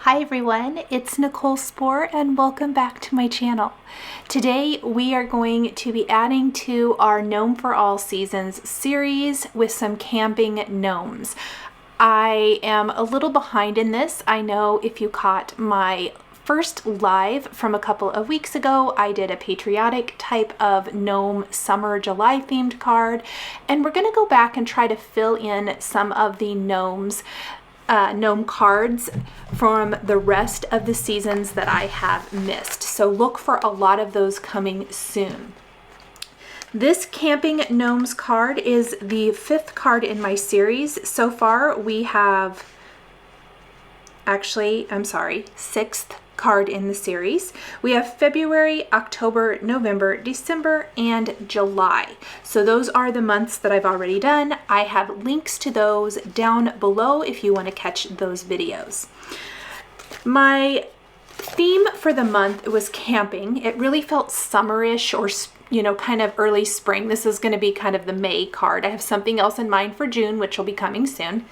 Hi everyone, it's Nicole Spohr and welcome back to my channel. Today we are going to be adding to our Gnome for All Seasons series with some camping gnomes. I am a little behind in this. I know if you caught my first live from a couple of weeks ago, I did a patriotic type of gnome summer July themed card, and we're going to go back and try to fill in some of the gnome cards from the rest of the seasons that I have missed. So look for a lot of those coming soon. This Camping Gnomes card is the 5th card in my series. So far we have, actually, I'm sorry, 6th card in the series. We have February, October, November, December, and July. So those are the months that I've already done. I have links to those down below if you want to catch those videos. My theme for the month was camping. It really felt summerish or kind of early spring. This is going to be kind of the May card. I have something else in mind for June, which will be coming soon.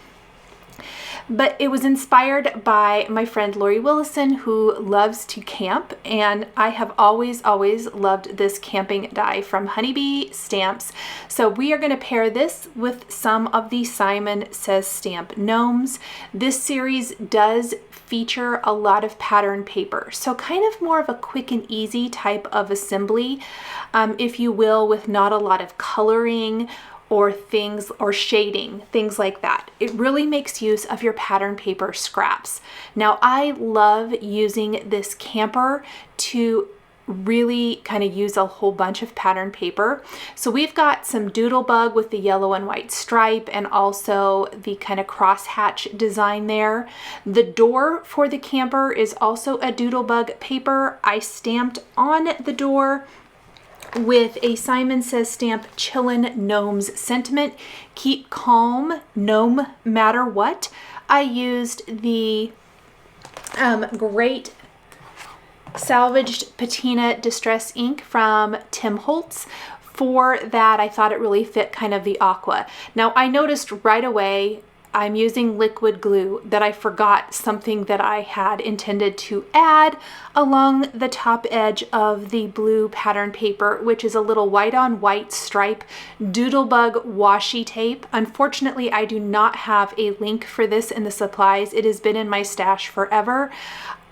But it was inspired by my friend Lori Willison, who loves to camp, and I have always loved this camping die from Honeybee Stamps. So we are going to pair this with some of the Simon Says Stamp gnomes. This series does feature a lot of pattern paper, so kind of more of a quick and easy type of assembly, if you will, with not a lot of coloring or things or shading, things like that. It really makes use of your pattern paper scraps. Now I love using this camper to really kind of use a whole bunch of pattern paper. So we've got some Doodlebug with the yellow and white stripe and also the kind of crosshatch design there. The door for the camper is also a Doodlebug paper. I stamped on the door with a Simon Says Stamp Chillin' Gnomes sentiment, keep calm, gnome matter what. I used the great salvaged patina distress ink from Tim Holtz. For that, I thought it really fit kind of the aqua. Now I noticed right away I'm using liquid glue that I forgot something that I had intended to add along the top edge of the blue pattern paper, which is a little white on white stripe Doodlebug washi tape. Unfortunately, I do not have a link for this in the supplies. It has been in my stash forever.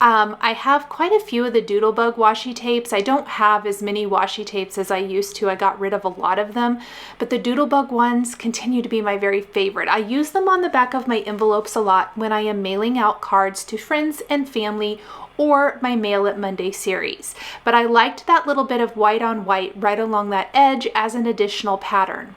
I have quite a few of the Doodlebug washi tapes. I don't have as many washi tapes as I used to. I got rid of a lot of them, but the Doodlebug ones continue to be my very favorite. I use them on the back of my envelopes a lot when I am mailing out cards to friends and family or my Mail It Monday series. But I liked that little bit of white on white right along that edge as an additional pattern.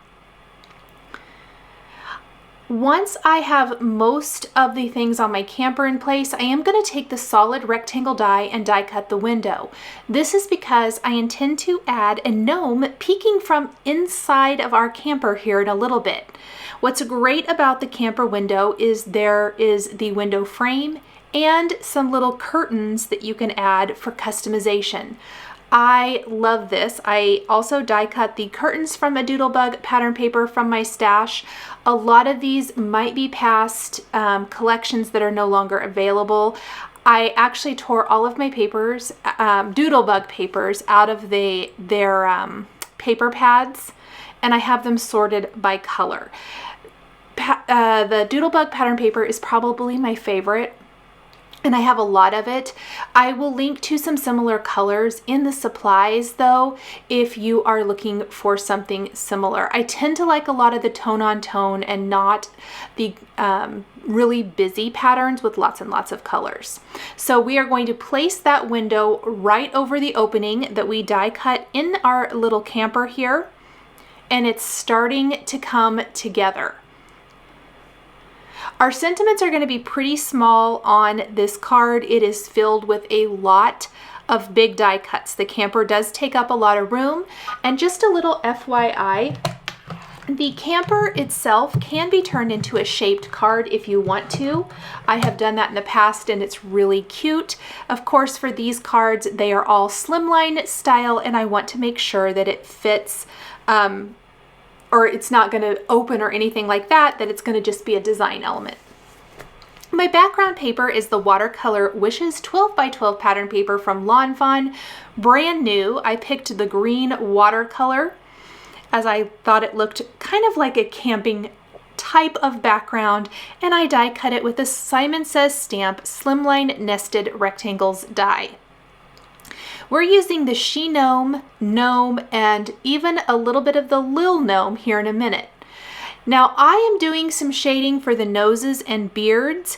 Once I have most of the things on my camper in place, I am going to take the solid rectangle die and die cut the window. This is because I intend to add a gnome peeking from inside of our camper here in a little bit. What's great about the camper window is there is the window frame and some little curtains that you can add for customization. I love this. I also die cut the curtains from a Doodlebug pattern paper from my stash. A lot of these might be past collections that are no longer available. I actually tore all of my papers, Doodlebug papers, out of their paper pads, and I have them sorted by color. The Doodlebug pattern paper is probably my favorite, and I have a lot of it. I will link to some similar colors in the supplies though, if you are looking for something similar. I tend to like a lot of the tone on tone and not the really busy patterns with lots and lots of colors. So we are going to place that window right over the opening that we die cut in our little camper here, and it's starting to come together. Our sentiments are going to be pretty small on this card. It is filled with a lot of big die cuts. The camper does take up a lot of room, and just a little FYI, the camper itself can be turned into a shaped card if you want to. I have done that in the past and it's really cute. Of course, for these cards, they are all slimline style, and I want to make sure that it fits or it's not going to open or anything like that, that it's going to just be a design element. My background paper is the Watercolor Wishes 12 by 12 pattern paper from Lawn Fawn. Brand new. I picked the green watercolor as I thought it looked kind of like a camping type of background, and I die cut it with a Simon Says stamp Slimline nested rectangles die. We're using the She Gnome, Gnome, and even a little bit of the Lil Gnome here in a minute. Now I am doing some shading for the noses and beards,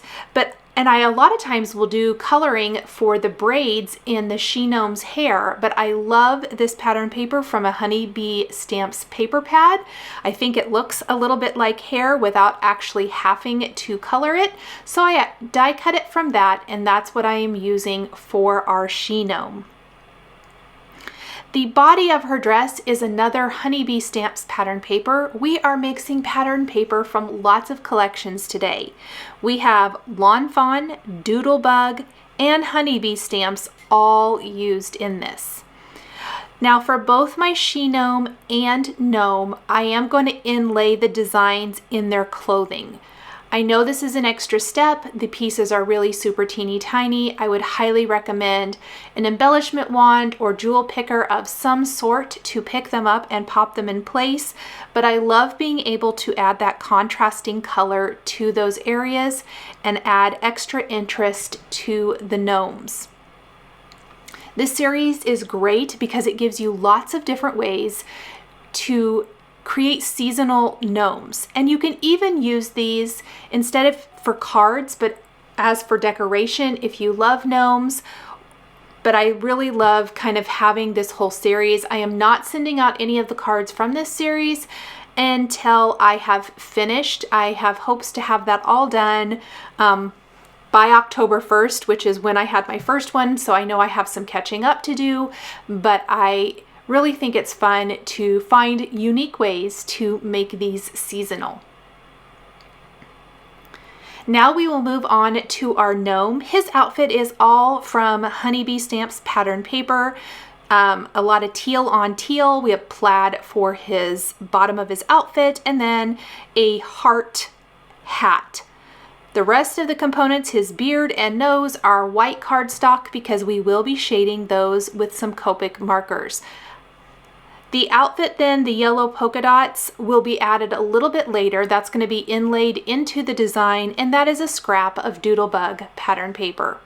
and I a lot of times will do coloring for the braids in the She Gnome's hair, but I love this pattern paper from a Honeybee Stamps paper pad. I think it looks a little bit like hair without actually having to color it. So I die cut it from that, and that's what I am using for our She Gnome. The body of her dress is another Honeybee Stamps pattern paper. We are mixing pattern paper from lots of collections today. We have Lawn Fawn, Doodlebug, and Honeybee Stamps all used in this. Now for both my She Gnome and Gnome, I am going to inlay the designs in their clothing. I know this is an extra step. The pieces are really super teeny tiny. I would highly recommend an embellishment wand or jewel picker of some sort to pick them up and pop them in place. But I love being able to add that contrasting color to those areas and add extra interest to the gnomes. This series is great because it gives you lots of different ways to create seasonal gnomes, and you can even use these instead of for cards, but as for decoration if you love gnomes. But I really love kind of having this whole series. I am not sending out any of the cards from this series until I have finished. I have hopes to have that all done by October 1st, which is when I had my first one, so I know I have some catching up to do, but I really think it's fun to find unique ways to make these seasonal. Now we will move on to our gnome. His outfit is all from Honeybee Stamps pattern paper. A lot of teal on teal. We have plaid for his bottom of his outfit, and then a heart hat. The rest of the components, his beard and nose, are white cardstock because we will be shading those with some Copic markers. The outfit then, the yellow polka dots, will be added a little bit later. That's going to be inlaid into the design, and that is a scrap of Doodlebug pattern paper.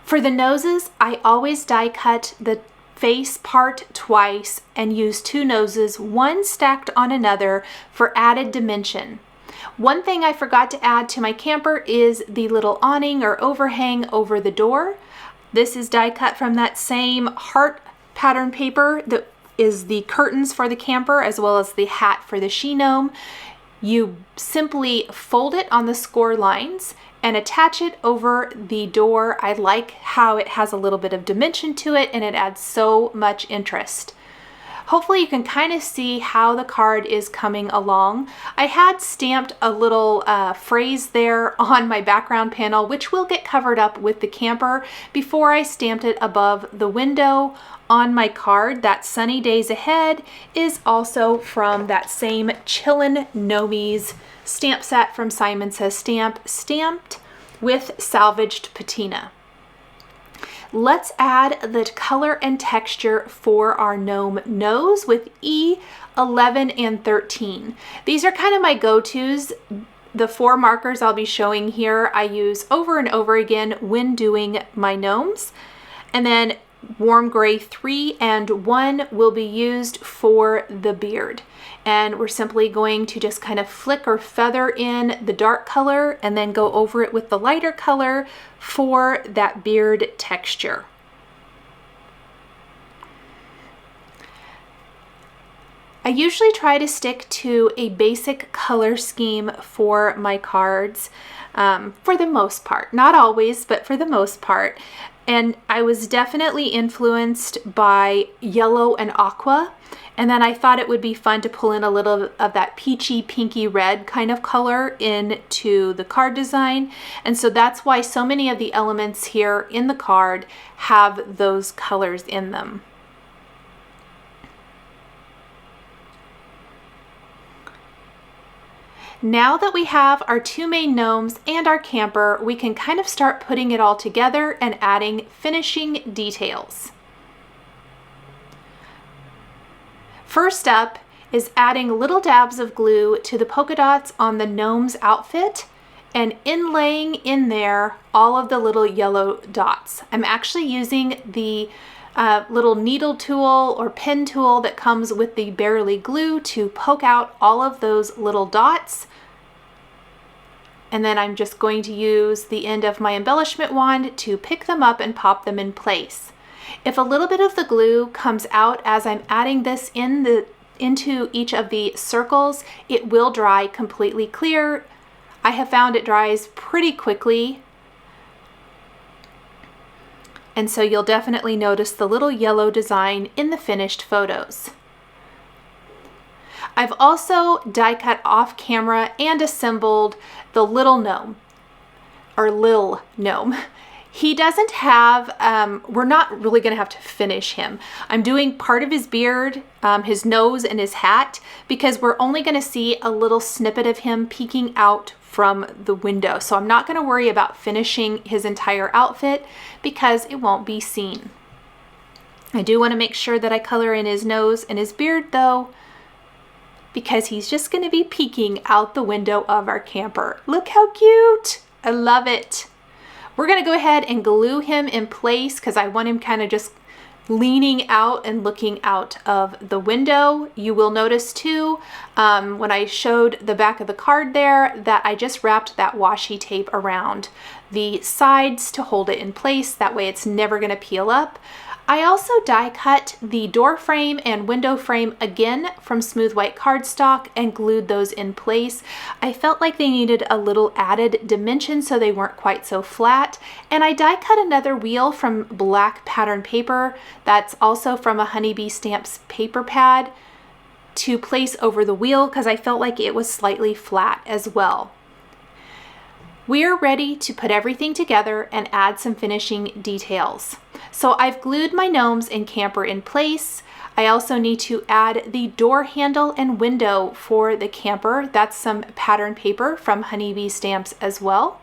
For the noses, I always die cut the face part twice and use two noses, one stacked on another for added dimension. One thing I forgot to add to my camper is the little awning or overhang over the door. This is die cut from that same heart pattern paper that is the curtains for the camper as well as the hat for the She Gnome. You simply fold it on the score lines and attach it over the door. I like how it has a little bit of dimension to it and it adds so much interest. Hopefully you can kind of see how the card is coming along. I had stamped a little phrase there on my background panel, which will get covered up with the camper before I stamped it above the window on my card. That Sunny Days Ahead is also from that same Chillin' Gnomes stamp set from Simon Says Stamp, stamped with salvaged patina. Let's add the color and texture for our gnome nose with E11 and 13. These are kind of my go-tos. The 4 markers I'll be showing here I use over and over again when doing my gnomes. And then warm gray 3 and 1 will be used for the beard. And we're simply going to just kind of flick or feather in the dark color and then go over it with the lighter color for that beard texture. I usually try to stick to a basic color scheme for my cards for the most part. Not always, but for the most part. And I was definitely influenced by yellow and aqua. And then I thought it would be fun to pull in a little of that peachy, pinky red kind of color into the card design. And so that's why so many of the elements here in the card have those colors in them. Now that we have our two main gnomes and our camper, we can kind of start putting it all together and adding finishing details. First up is adding little dabs of glue to the polka dots on the gnome's outfit and inlaying in there all of the little yellow dots. I'm actually using the little needle tool or pen tool that comes with the Barely glue to poke out all of those little dots. And then I'm just going to use the end of my embellishment wand to pick them up and pop them in place. If a little bit of the glue comes out as I'm adding this into each of the circles, it will dry completely clear. I have found it dries pretty quickly. And so you'll definitely notice the little yellow design in the finished photos. I've also die cut off camera and assembled the little gnome, or Lil Gnome. He doesn't have, we're not really gonna have to finish him. I'm doing part of his beard, his nose and his hat, because we're only gonna see a little snippet of him peeking out from the window. So I'm not gonna worry about finishing his entire outfit because it won't be seen. I do wanna make sure that I color in his nose and his beard though, because he's just gonna be peeking out the window of our camper. Look how cute, I love it. We're gonna go ahead and glue him in place because I want him kind of just leaning out and looking out of the window. You will notice too, when I showed the back of the card there, that I just wrapped that washi tape around the sides to hold it in place. That way it's never gonna peel up. I also die cut the door frame and window frame again from smooth white cardstock and glued those in place. I felt like they needed a little added dimension so they weren't quite so flat. And I die cut another wheel from black pattern paper that's also from a Honeybee Stamps paper pad to place over the wheel because I felt like it was slightly flat as well. We are ready to put everything together and add some finishing details. So I've glued my gnomes and camper in place. I also need to add the door handle and window for the camper. That's some pattern paper from Honeybee Stamps as well.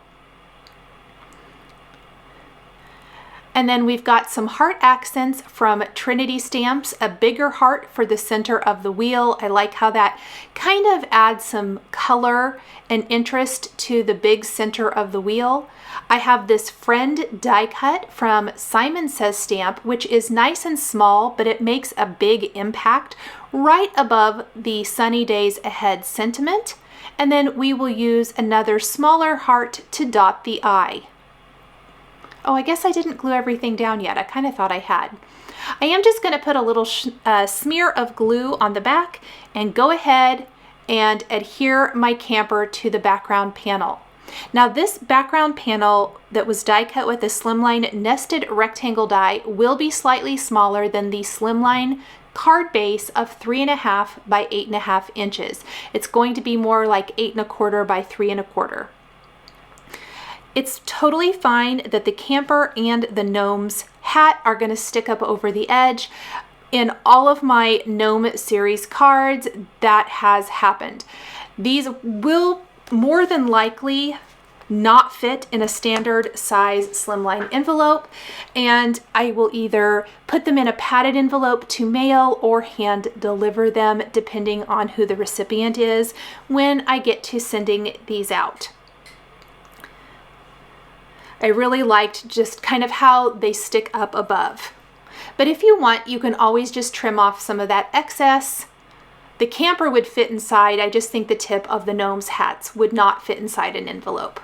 And then we've got some heart accents from Trinity Stamps, a bigger heart for the center of the wheel. I like how that kind of adds some color and interest to the big center of the wheel. I have this Friend die cut from Simon Says Stamp, which is nice and small, but it makes a big impact right above the Sunny Days Ahead sentiment. And then we will use another smaller heart to dot the eye. Oh, I guess I didn't glue everything down yet. I kind of thought I had. I am just going to put a little smear of glue on the back and go ahead and adhere my camper to the background panel. Now this background panel that was die cut with a Slimline nested rectangle die will be slightly smaller than the Slimline card base of 3.5 by 8.5 inches. It's going to be more like 8.25 by 3.25. It's totally fine that the camper and the gnome's hat are going to stick up over the edge. In all of my Gnome series cards, that has happened. These will more than likely not fit in a standard size Slimline envelope, and I will either put them in a padded envelope to mail or hand deliver them depending on who the recipient is when I get to sending these out. I really liked just kind of how they stick up above. But if you want, you can always just trim off some of that excess. The camper would fit inside. I just think the tip of the gnome's hats would not fit inside an envelope.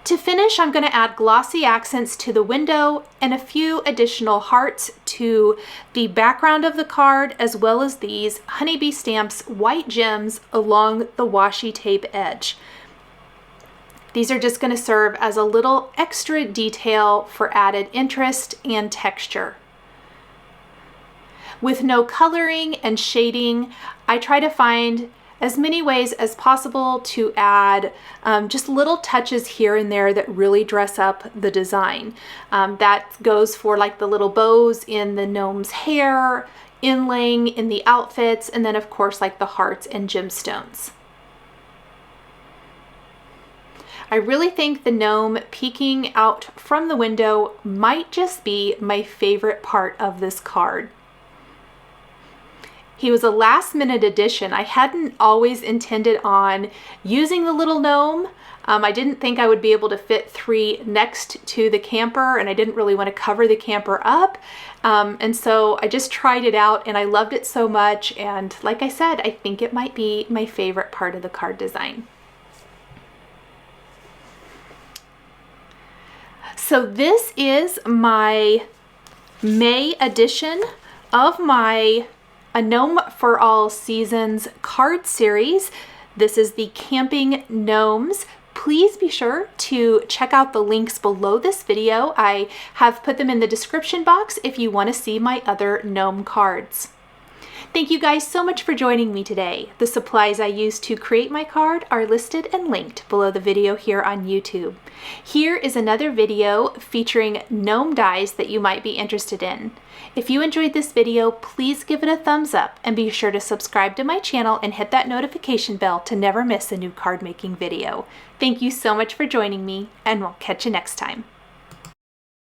To finish, I'm going to add glossy accents to the window and a few additional hearts to the background of the card, as well as these Honeybee Stamps white gems along the washi tape edge. These are just going to serve as a little extra detail for added interest and texture. With no coloring and shading, I try to find as many ways as possible to add just little touches here and there that really dress up the design. That goes for like the little bows in the gnome's hair, inlaying in the outfits, and then of course like the hearts and gemstones. I really think the gnome peeking out from the window might just be my favorite part of this card. He was a last minute addition. I hadn't always intended on using the little gnome. I didn't think I would be able to fit 3 next to the camper, and I didn't really want to cover the camper up. And so I just tried it out and I loved it so much. And like I said, I think it might be my favorite part of the card design. So this is my May edition of my A Gnome for All Seasons card series. This is the Camping Gnomes. Please be sure to check out the links below this video. I have put them in the description box if you want to see my other gnome cards. Thank you guys so much for joining me today. The supplies I used to create my card are listed and linked below the video here on YouTube. Here is another video featuring gnome dies that you might be interested in. If you enjoyed this video, please give it a thumbs up and be sure to subscribe to my channel and hit that notification bell to never miss a new card making video. Thank you so much for joining me, and we'll catch you next time.